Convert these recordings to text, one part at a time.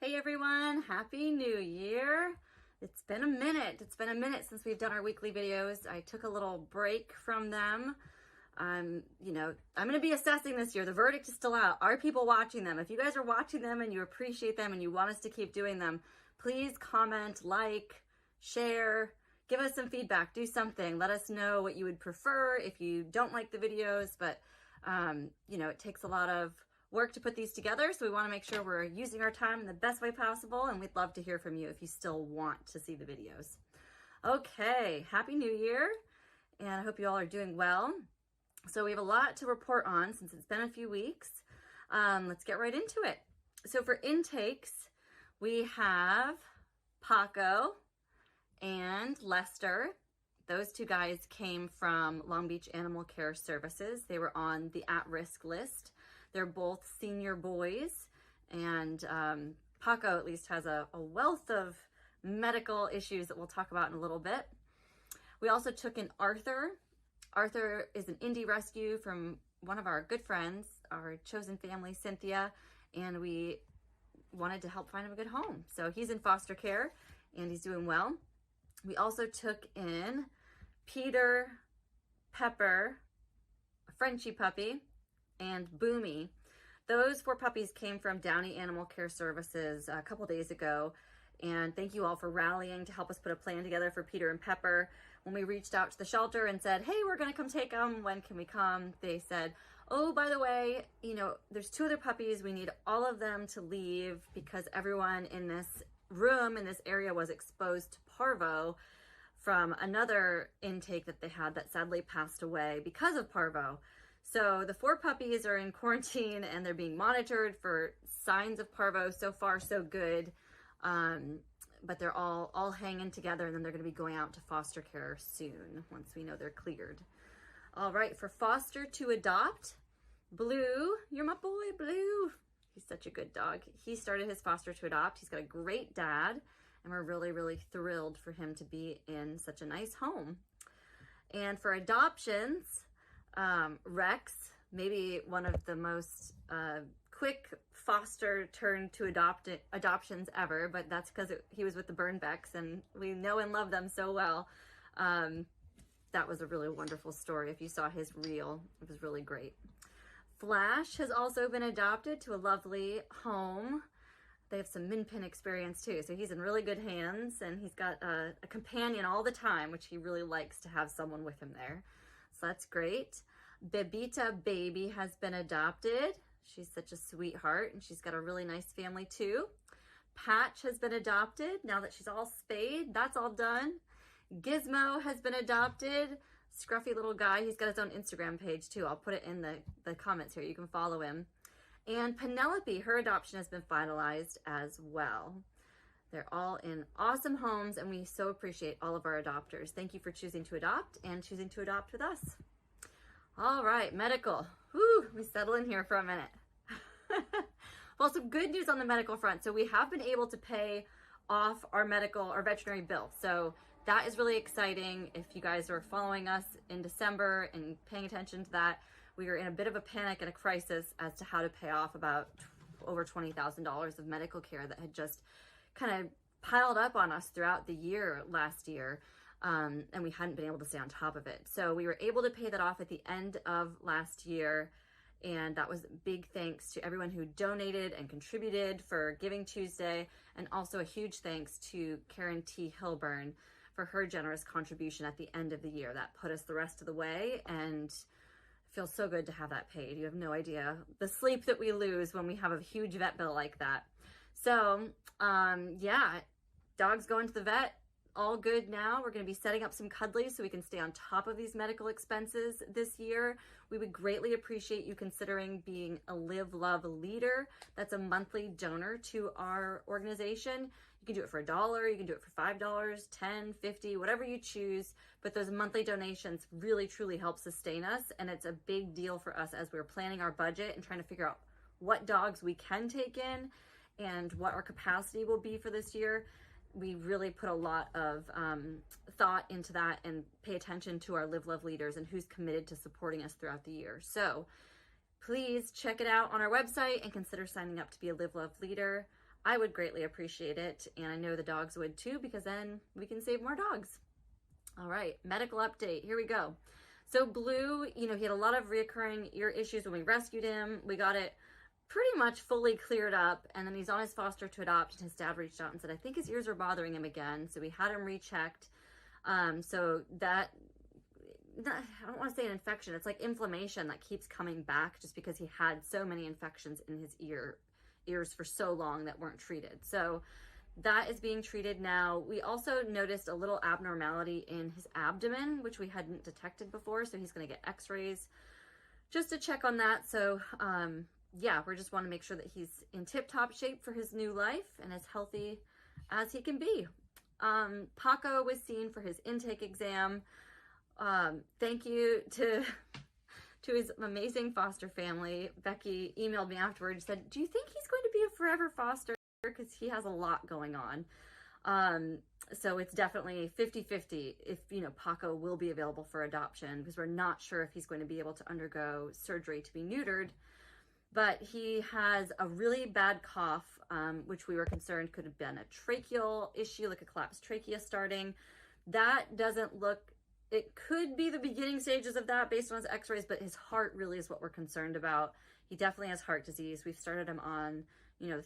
Hey everyone, Happy New Year. It's been a minute. It's been a minute since we've done our weekly videos. I took a little break from them. I'm going to be assessing this year. The verdict is still out. Are people watching them? If you guys are watching them and you appreciate them and you want us to keep doing them, please comment, like, share, give us some feedback, do something. Let us know what you would prefer if you don't like the videos, but it takes a lot of work to put these together, so we want to make sure we're using our time in the best way possible, and we'd love to hear from you if you still want to see the videos. Okay, Happy New Year, and I hope you all are doing well. So we have a lot to report on since it's been a few weeks. Let's get right into it. So for intakes, we have Paco and Lester. Those two guys came from Long Beach Animal Care Services. They were on the at-risk list. They're both senior boys, and Paco at least has a wealth of medical issues that we'll talk about in a little bit. We also took in Arthur. Arthur is an indie rescue from one of our good friends, our chosen family, Cynthia, and we wanted to help find him a good home. So he's in foster care, and he's doing well. We also took in Peter, Pepper, a Frenchie puppy, and Boomi. Those 4 puppies came from Downey Animal Care Services a couple days ago, and thank you all for rallying to help us put a plan together for Peter and Pepper. When we reached out to the shelter and said, hey, we're going to come take them, when can we come? They said, oh, by the way, there's 2 other puppies. We need all of them to leave because everyone in this room, in this area, was exposed to parvo from another intake that they had that sadly passed away because of parvo. So the 4 puppies are in quarantine and they're being monitored for signs of parvo. So far, so good. But they're all hanging together, and then they're going to be going out to foster care soon once we know they're cleared. All right, for foster to adopt, Blue, you're my boy, Blue. He's such a good dog. He started his foster to adopt. He's got a great dad, and we're really, really thrilled for him to be in such a nice home. And for adoptions, Rex, maybe one of the most quick foster turn to adoptions ever, but that's because he was with the Burnbecks, and we know and love them so well. That was a really wonderful story. If you saw his reel, it was really great. Flash has also been adopted to a lovely home. They have some min pin experience too, so he's in really good hands, and he's got a companion all the time, which he really likes to have someone with him there. So that's great. Bebita baby has been adopted. She's such a sweetheart, and she's got a really nice family too. Patch has been adopted. Now that she's all spayed, that's all done. Gizmo has been adopted. Scruffy little guy. He's got his own Instagram page too. I'll put it in the comments here. You can follow him. And Penelope, her adoption has been finalized as well. They're all in awesome homes, and we so appreciate all of our adopters. Thank you for choosing to adopt and choosing to adopt with us. All right, medical. Whew, we settle in here for a minute. Well, some good news on the medical front. So we have been able to pay off our veterinary bill. So that is really exciting. If you guys are following us in December and paying attention to that, we were in a bit of a panic and a crisis as to how to pay off about over $20,000 of medical care that had just kind of piled up on us throughout the year last year. And we hadn't been able to stay on top of it. So we were able to pay that off at the end of last year. And that was big thanks to everyone who donated and contributed for Giving Tuesday. And also a huge thanks to Karen T. Hilburn for her generous contribution at the end of the year. That put us the rest of the way, and it feels so good to have that paid. You have no idea the sleep that we lose when we have a huge vet bill like that. So yeah, dog's going to the vet. All good now. We're going to be setting up some cuddlies so we can stay on top of these medical expenses this year. We would greatly appreciate you considering being a Live Love Leader. That's a monthly donor to our organization. You can do it for $1, you can do it for $5, $10, $50, whatever you choose. But those monthly donations really, truly help sustain us. And it's a big deal for us as we're planning our budget and trying to figure out what dogs we can take in and what our capacity will be for this year. We really put a lot of thought into that and pay attention to our Live Love leaders and who's committed to supporting us throughout the year. So please check it out on our website and consider signing up to be a Live Love leader. I would greatly appreciate it. And I know the dogs would too, because then we can save more dogs. All right, medical update. Here we go. So Blue, he had a lot of reoccurring ear issues when we rescued him. We got it pretty much fully cleared up, and then he's on his foster to adopt, and his dad reached out and said, I think his ears are bothering him again. So we had him rechecked. So that, I don't want to say an infection, it's like inflammation that keeps coming back just because he had so many infections in his ears for so long that weren't treated. So that is being treated now. We also noticed a little abnormality in his abdomen, which we hadn't detected before. So he's going to get x-rays just to check on that. So yeah, we just want to make sure that he's in tip-top shape for his new life and as healthy as he can be. Paco was seen for his intake exam. Thank you to his amazing foster family. Becky emailed me afterwards and said, do you think he's going to be a forever foster? Because he has a lot going on. So it's definitely 50-50 if, Paco will be available for adoption, because we're not sure if he's going to be able to undergo surgery to be neutered. But he has a really bad cough, which we were concerned could have been a tracheal issue, like a collapsed trachea starting. That doesn't look, it could be the beginning stages of that based on his x-rays, but his heart really is what we're concerned about. He definitely has heart disease. We've started him on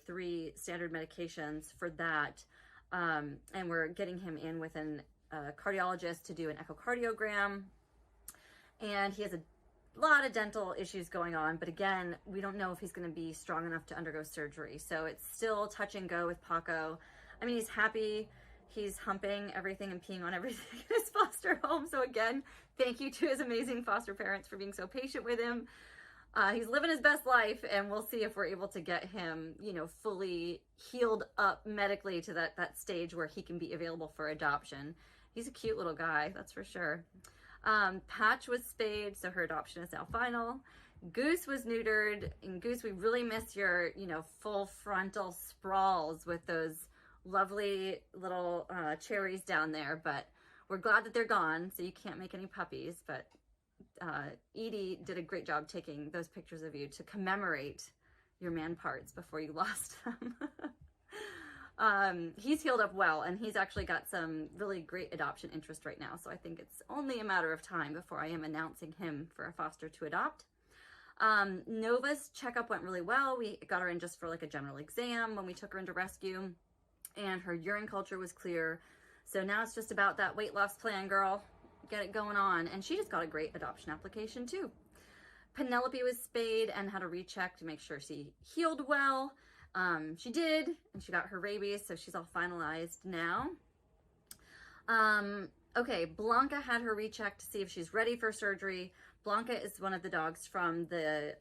3 standard medications for that. And we're getting him in with a cardiologist to do an echocardiogram. And he has a lot of dental issues going on. But again, we don't know if he's going to be strong enough to undergo surgery. So it's still touch and go with Paco. I mean, he's happy. He's humping everything and peeing on everything in his foster home. So again, thank you to his amazing foster parents for being so patient with him. He's living his best life, and we'll see if we're able to get him, fully healed up medically to that stage where he can be available for adoption. He's a cute little guy, that's for sure. Patch was spayed, so her adoption is now final. Goose was neutered, and Goose, we really miss your, full frontal sprawls with those lovely little cherries down there, but we're glad that they're gone, so you can't make any puppies, but Edie did a great job taking those pictures of you to commemorate your man parts before you lost them. He's healed up well, and he's actually got some really great adoption interest right now, so I think it's only a matter of time before I am announcing him for a foster to adopt. Nova's checkup went really well. We got her in just for like a general exam when we took her into rescue, and her urine culture was clear. So now it's just about that weight loss plan, girl. Get it going on. And she just got a great adoption application too. Penelope was spayed and had a recheck to make sure she healed well. She did, and she got her rabies, so she's all finalized now. Okay, Blanca had her recheck to see if she's ready for surgery. Blanca is one of the dogs from the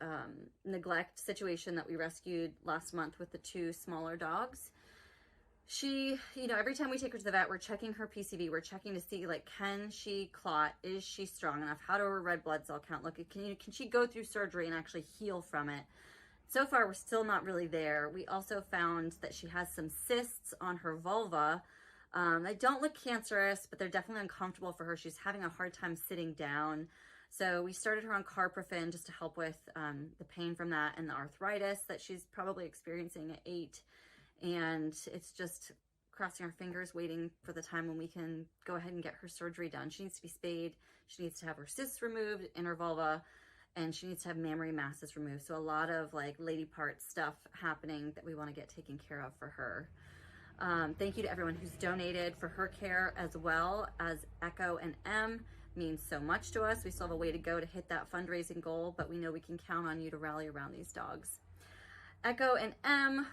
neglect situation that we rescued last month with the 2 smaller dogs. She, every time we take her to the vet, we're checking her PCV. We're checking to see, like, can she clot? Is she strong enough? How do her red blood cell count look? Can she go through surgery and actually heal from it? So far, we're still not really there. We also found that she has some cysts on her vulva. They don't look cancerous, but they're definitely uncomfortable for her. She's having a hard time sitting down. So we started her on carprofen just to help with the pain from that and the arthritis that she's probably experiencing at 8. And it's just crossing our fingers, waiting for the time when we can go ahead and get her surgery done. She needs to be spayed. She needs to have her cysts removed in her vulva, and she needs to have mammary masses removed. So a lot of like lady part stuff happening that we want to get taken care of for her. Thank you to everyone who's donated for her care, as well as Echo and M. Means so much to us. We still have a way to go to hit that fundraising goal, but we know we can count on you to rally around these dogs. Echo and M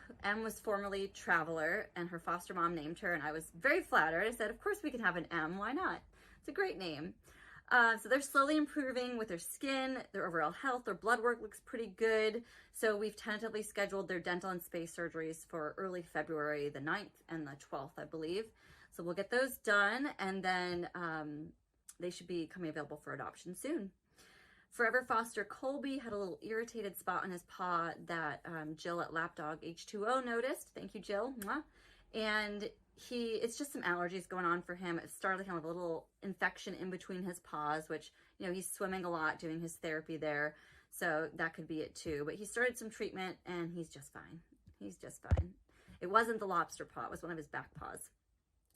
was formerly Traveler, and her foster mom named her, and I was very flattered. I said, of course we can have an M, why not? It's a great name. So they're slowly improving with their skin, their overall health, their blood work looks pretty good. So we've tentatively scheduled their dental and spay surgeries for early February, the 9th and the 12th, I believe. So we'll get those done, and then they should be coming available for adoption soon. Forever Foster Colby had a little irritated spot on his paw that Jill at Lapdog H2O noticed. Thank you, Jill. Mwah. And it's just some allergies going on for him. It started him with a little infection in between his paws, which, he's swimming a lot, doing his therapy there. So that could be it too. But he started some treatment, and he's just fine. He's just fine. It wasn't the lobster paw, it was one of his back paws.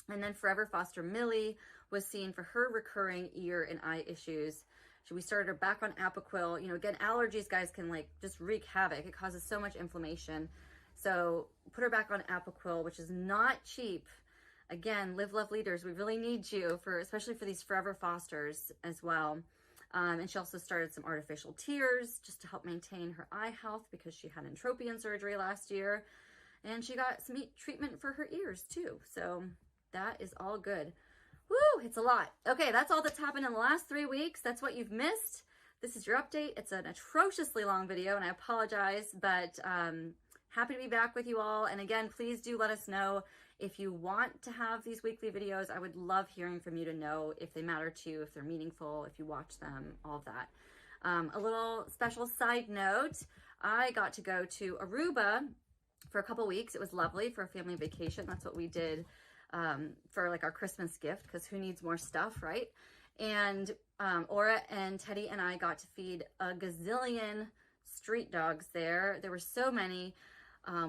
And then Forever Foster Millie was seen for her recurring ear and eye issues. So we started her back on Apoquil. You know, again, allergies, guys, can like just wreak havoc. It causes so much inflammation. So put her back on Apoquil, which is not cheap. Again, Live Love Leaders, we really need you, especially for these Forever Fosters as well. And she also started some artificial tears just to help maintain her eye health because she had entropion surgery last year. And she got some treatment for her ears too. So that is all good. Woo, it's a lot. Okay, that's all that's happened in the last 3 weeks. That's what you've missed. This is your update. It's an atrociously long video and I apologize, but happy to be back with you all. And again, please do let us know if you want to have these weekly videos. I would love hearing from you to know if they matter to you, if they're meaningful, if you watch them, all of that. A little special side note, I got to go to Aruba for a couple weeks. It was lovely for a family vacation. That's what we did for like our Christmas gift, because who needs more stuff, right? And Aura and Teddy and I got to feed a gazillion street dogs there. There were so many.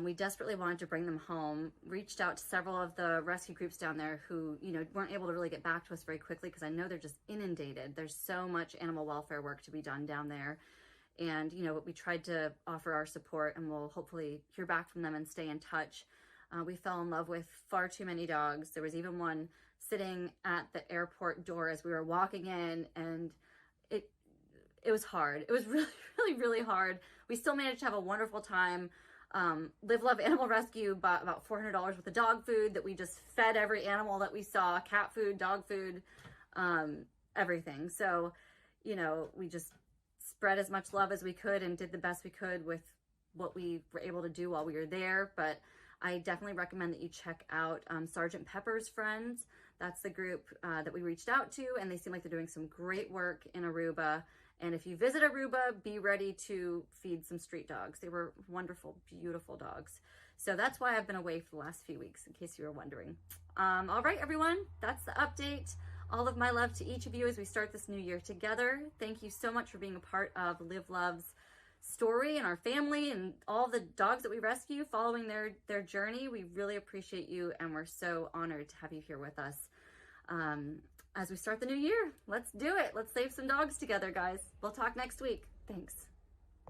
We desperately wanted to bring them home. Reached out to several of the rescue groups down there who, you know, weren't able to really get back to us very quickly because I know they're just inundated. There's so much animal welfare work to be done down there. And, you know, we tried to offer our support and we'll hopefully hear back from them and stay in touch. We fell in love with far too many dogs. There was even one sitting at the airport door as we were walking in, and it was hard. It was really, really, really hard. We still managed to have a wonderful time. Live Love Animal Rescue bought about $400 worth of dog food that we just fed every animal that we saw, cat food, dog food, everything. So, you know, we just spread as much love as we could and did the best we could with what we were able to do while we were there. But I definitely recommend that you check out Sergeant Pepper's Friends. That's the group that we reached out to, and they seem like they're doing some great work in Aruba. And if you visit Aruba, be ready to feed some street dogs. They were wonderful, beautiful dogs. So that's why I've been away for the last few weeks, in case you were wondering. All right, everyone, that's the update. All of my love to each of you as we start this new year together. Thank you so much for being a part of Live Love's story and our family and all the dogs that we rescue following their journey. We really appreciate you, and we're so honored to have you here with us. As we start the new year, let's do it. Let's save some dogs together, guys. We'll talk next week. Thanks.